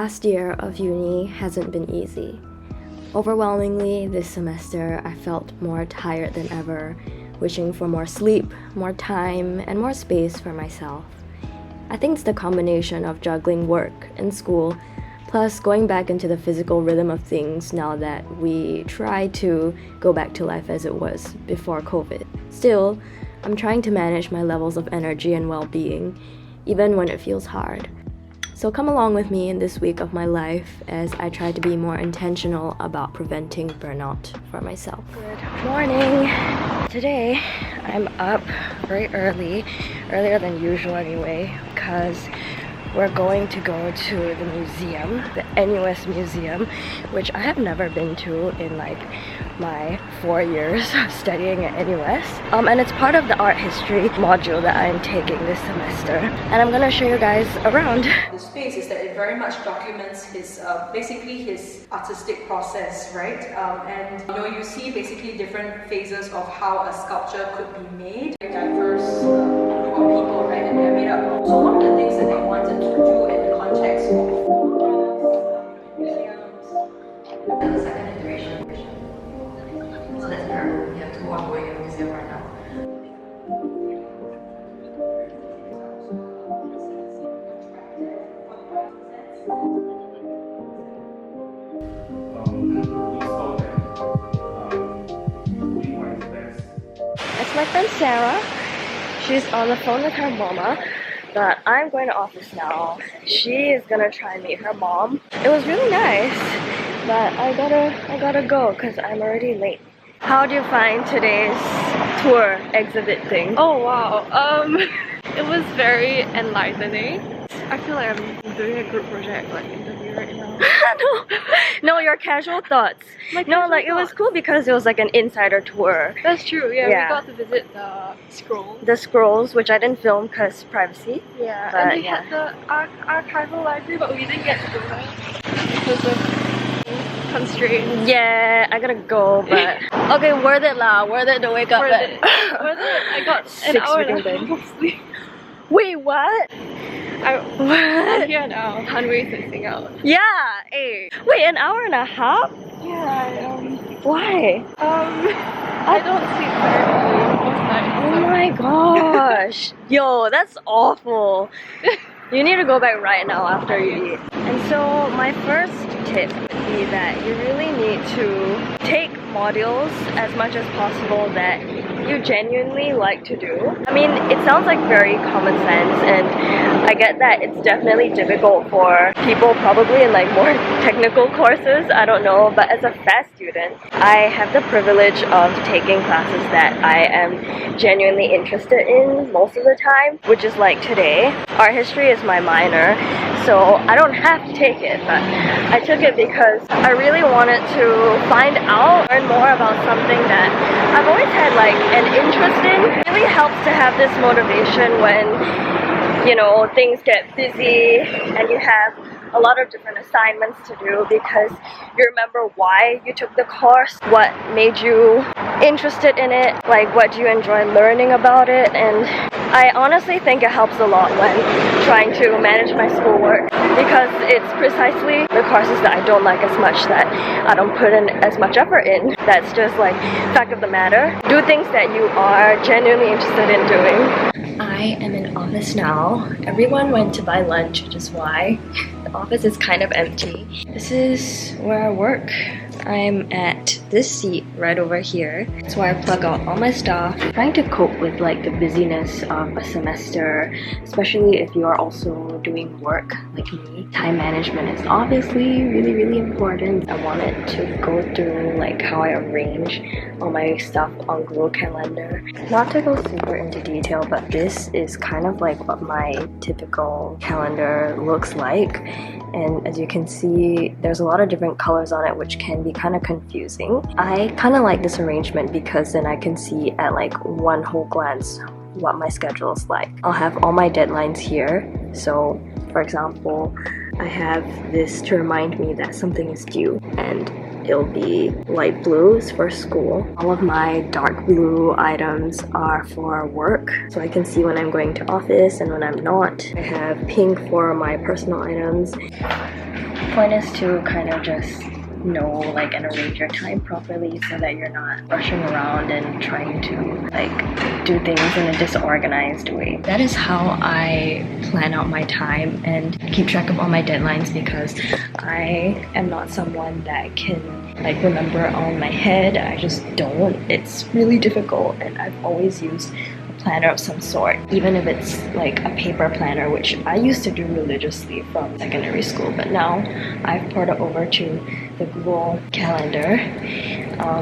last year of uni hasn't been easy. Overwhelmingly, this semester I felt more tired than ever, wishing for more sleep, more time, and more space for myself. I think it's the combination of juggling work and school, plus going back into the physical rhythm of things now that we try to go back to life as it was before COVID. Still, I'm trying to manage my levels of energy and well-being, even when it feels hard. So come along with me in this week of my life as I try to be more intentional about preventing burnout for myself. Good morning! Today, I'm up very early, earlier than usual anyway, because we're going to go to the museum, the NUS museum, which I have never been to in like my 4 years of studying at NUS. And it's part of the art history module that I'm taking this semester. And I'm gonna show you guys around. The space is that it very much documents his, basically his artistic process, right? And you know, you see basically different phases of how a sculpture could be made. Very diverse group of people, right? And they're made up. So one of the things that they wanted to do in the context of museums and the second iteration. So that's where we have two ongoing in the museum right now. That's my friend Sarah. She's on the phone with her mama, but I'm going to office now. She is gonna try and meet her mom. It was really nice, but I gotta go because I'm already late. How do you find today's tour exhibit thing? Oh wow, it was very enlightening. I feel like I'm doing a group project like interview right now. No, your casual thoughts. It was cool because it was like an insider tour. That's true, yeah. We got to visit the scroll. The scrolls, which I didn't film because privacy. Yeah, but, and we had the archival library, but we didn't get to go there because of constraints. Yeah, I gotta go, but okay, worth it lah. Worth it to wake up Worth at it. I got an hour and a half of sleep. Wait, what? I'm here now, Hanwei's missing out. Yeah, hey. Wait, an hour and a half? Yeah, why? I don't sleep very early most nights. Oh my gosh. Yo, that's awful. You need to go back right now after you eat. And so my first tip would be that you really need to take modules as much as possible that you genuinely like to do. I mean, it sounds like very common sense, and I get that it's definitely difficult for people probably in like more technical courses, I don't know, but as a fast student, I have the privilege of taking classes that I am genuinely interested in most of the time, which is like today. Art history is my minor, so I don't have to take it, but I took it because I really wanted to find out, learn more about something that I've always had like an interest in. It really helps to have this motivation when, you know, things get busy and you have a lot of different assignments to do, because you remember why you took the course, what made you interested in it, like what do you enjoy learning about it. And I honestly think it helps a lot when trying to manage my schoolwork, because it's precisely the courses that I don't like as much that I don't put in as much effort in. That's just like fact of the matter. Do things that you are genuinely interested in doing. I am in office now. Everyone went to buy lunch, which is why the office is kind of empty. This is where I work. I'm at this seat right over here. It's where I plug out all my stuff. Trying to cope with like the busyness of a semester, especially if you are also doing work like me. Time management is obviously really important. I wanted to go through like how I arrange all my stuff on Google Calendar. Not to go super into detail, but this is kind of like what my typical calendar looks like. And as you can see, there's a lot of different colors on it, which can be kind of confusing. I kind of like this arrangement because then I can see at like one whole glance what my schedule is like. I'll have all my deadlines here. So for example, I have this to remind me that something is due, and it'll be light blues for school. All of my dark blue items are for work, so I can see when I'm going to office and when I'm not. I have pink for my personal items. Point is to kind of just know like and arrange your time properly so that you're not rushing around and trying to like do things in a disorganized way. That is how I plan out my time and keep track of all my deadlines, because I am not someone that can like remember on my head. I just don't. It's really difficult, and I've always used planner of some sort, even if it's like a paper planner, which I used to do religiously from secondary school, but now I've ported over to the Google Calendar,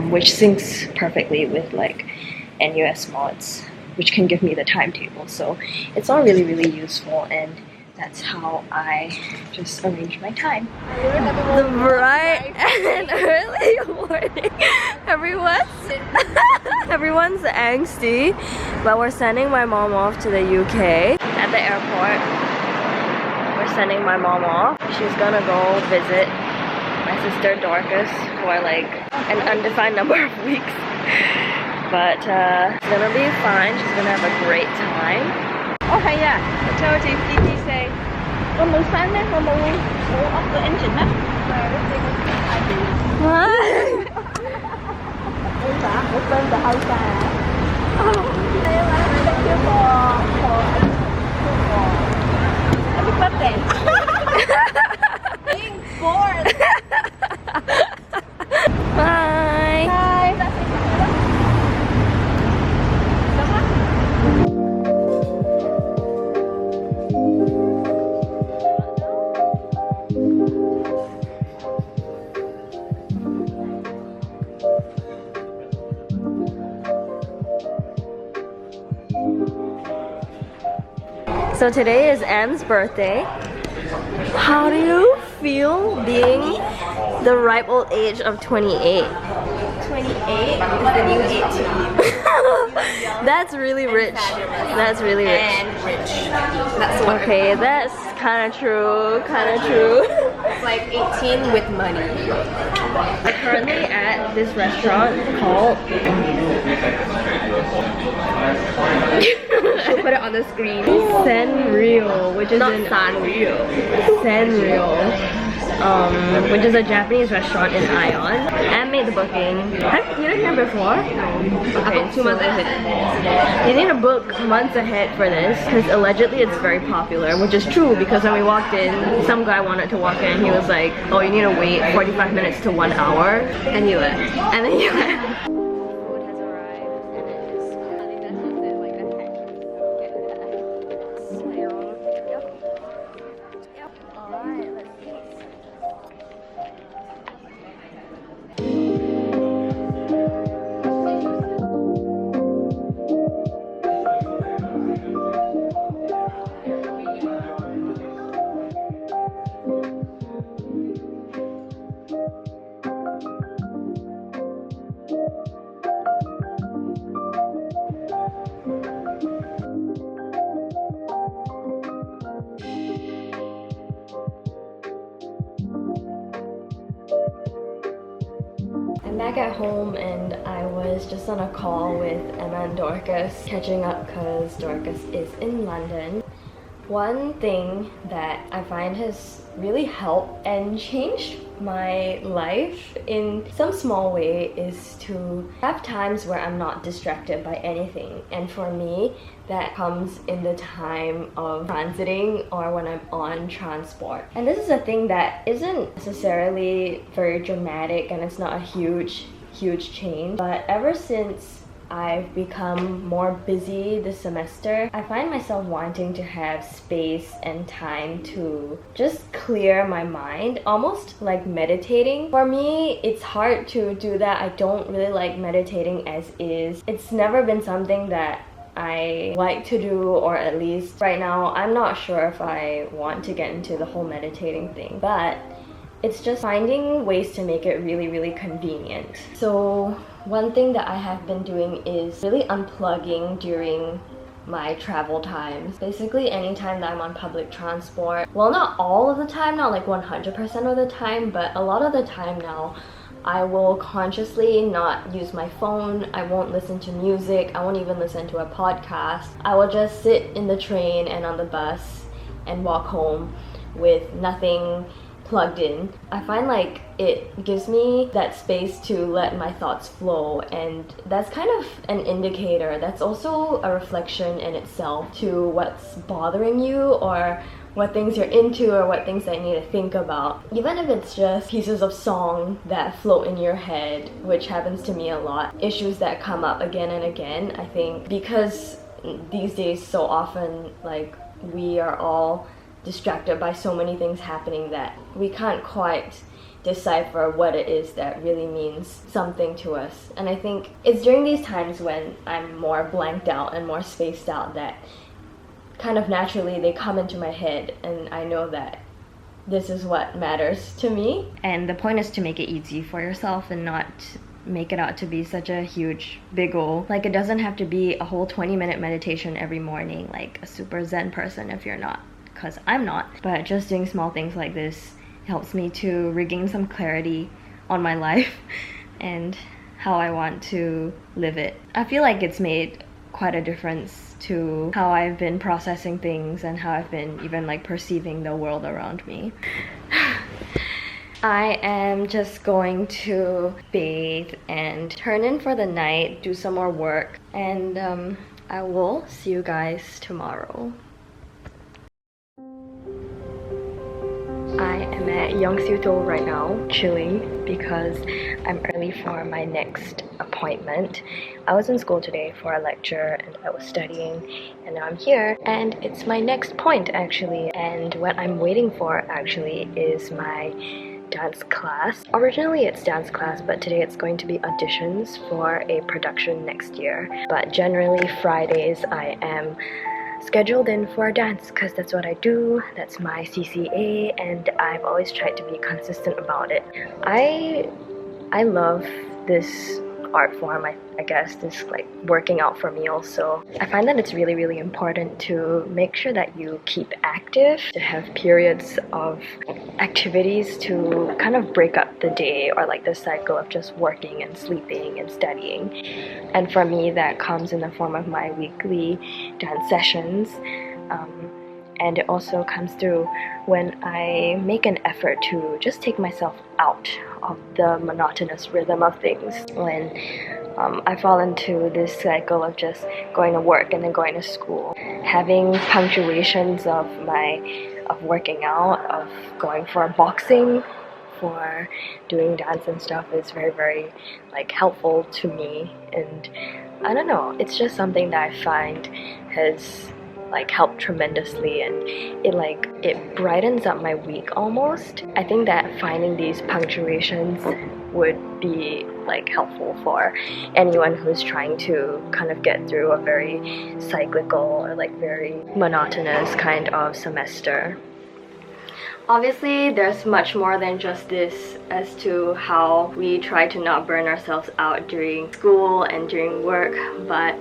which syncs perfectly with like NUS mods, which can give me the timetable. So it's all really useful, and that's how I just arrange my time. The bright and early morning. Everyone's angsty, but we're sending my mom off to the UK. At the airport, we're sending my mom off. She's gonna go visit my sister Dorcas for like an undefined number of weeks. But it's gonna be fine. She's gonna have a great time. 哦係啊，就好似 Peachy say，我冇閂咧，我冇off the engine 咩？我真係好晒啊！你話你Happy birthday！ Being born。Bye. Bye. So today is Anne's birthday. How do you feel being the ripe old age of 28? 28 is the new 18. That's really rich. That's really rich. And rich. That's what. Okay, that's kind of true. It's like 18 with money. I'm currently at this restaurant called She'll put it on the screen. Sanrio, which is Not an Sanrio. Sanrio, which is a Japanese restaurant in Ion. Anne made the booking. Have you been here before? No. I booked 2 months ahead. You need to book months ahead for this, because allegedly it's very popular, which is true, because when we walked in, some guy wanted to walk in, he was like, oh, you need to wait 45 minutes to 1 hour. And you left. And then he left. I'm back at home and I was just on a call with Emma and Dorcas, catching up because Dorcas is in London. One thing that I find has really helped and changed my life in some small way is to have times where I'm not distracted by anything. And for me, that comes in the time of transiting or when I'm on transport. And this is a thing that isn't necessarily very dramatic and it's not a huge change. But ever since I've become more busy this semester, I find myself wanting to have space and time to just clear my mind, almost like meditating. For me, it's hard to do that. I don't really like meditating as is. It's never been something that I like to do, or at least right now, I'm not sure if I want to get into the whole meditating thing, but it's just finding ways to make it really convenient. So one thing that I have been doing is really unplugging during my travel times. Basically anytime that I'm on public transport, well, not all of the time, not like 100% of the time, but a lot of the time now I will consciously not use my phone. I won't listen to music. I won't even listen to a podcast. I will just sit in the train and on the bus and walk home with nothing plugged in. I find like it gives me that space to let my thoughts flow, and that's kind of an indicator. That's also a reflection in itself to what's bothering you, or what things you're into, or what things that you need to think about. Even if it's just pieces of song that float in your head, which happens to me a lot. Issues that come up again and again. I think because these days so often like we are all distracted by so many things happening that we can't quite decipher what it is that really means something to us. And I think it's during these times when I'm more blanked out and more spaced out that kind of naturally they come into my head, and I know that this is what matters to me. And the point is to make it easy for yourself and not make it out to be such a huge big goal. Like, it doesn't have to be a whole 20-minute meditation every morning like a super zen person if you're not, because I'm not. But just doing small things like this helps me to regain some clarity on my life and how I want to live it. I feel like it's made quite a difference to how I've been processing things and how I've been even like perceiving the world around me. I am just going to bathe and turn in for the night, do some more work, and I will see you guys tomorrow. I am at Yongsu-do right now, chilling because I'm early for my next appointment. I was in school today for a lecture and I was studying, and now I'm here and it's my next point actually. And what I'm waiting for actually is my dance class. Originally it's dance class, but today it's going to be auditions for a production next year. But generally Fridays I am scheduled in for dance because that's what I do, that's my CCA, and I've always tried to be consistent about it. I love this art form, I guess, this like working out for me also. I find that it's really, really important to make sure that you keep active, to have periods of activities to kind of break up the day or like the cycle of just working and sleeping and studying. And for me that comes in the form of my weekly dance sessions. And it also comes through when I make an effort to just take myself out of the monotonous rhythm of things. When I fall into this cycle of just going to work and then going to school, having punctuations of working out, of going for boxing, for doing dance and stuff is very, very like helpful to me. And I don't know, it's just something that I find has like helped tremendously, and it brightens up my week almost. I think that finding these punctuations would be like helpful for anyone who's trying to kind of get through a very cyclical or like very monotonous kind of semester. Obviously, there's much more than just this as to how we try to not burn ourselves out during school and during work, but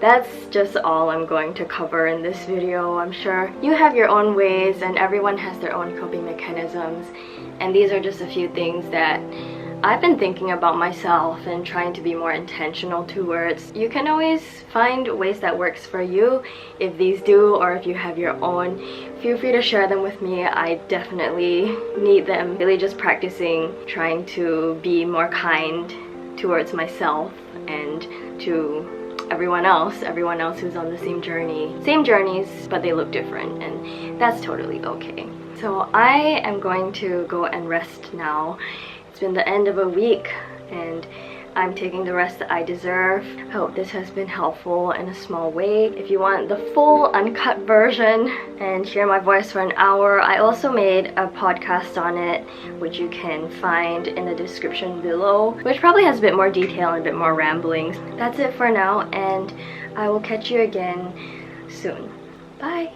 that's just all I'm going to cover in this video. I'm sure you have your own ways and everyone has their own coping mechanisms, and these are just a few things that I've been thinking about myself and trying to be more intentional towards. You can always find ways that works for you. If these do, or if you have your own, feel free to share them with me. I definitely need them. Really just practicing trying to be more kind towards myself and to everyone else who's on the same journeys, but they look different, and that's totally okay. So I am going to go and rest now. It's been the end of a week and I'm taking the rest that I deserve. I hope this has been helpful in a small way. If you want the full uncut version and hear my voice for an hour, I also made a podcast on it, which you can find in the description below, which probably has a bit more detail and a bit more ramblings. That's it for now, and I will catch you again soon. Bye!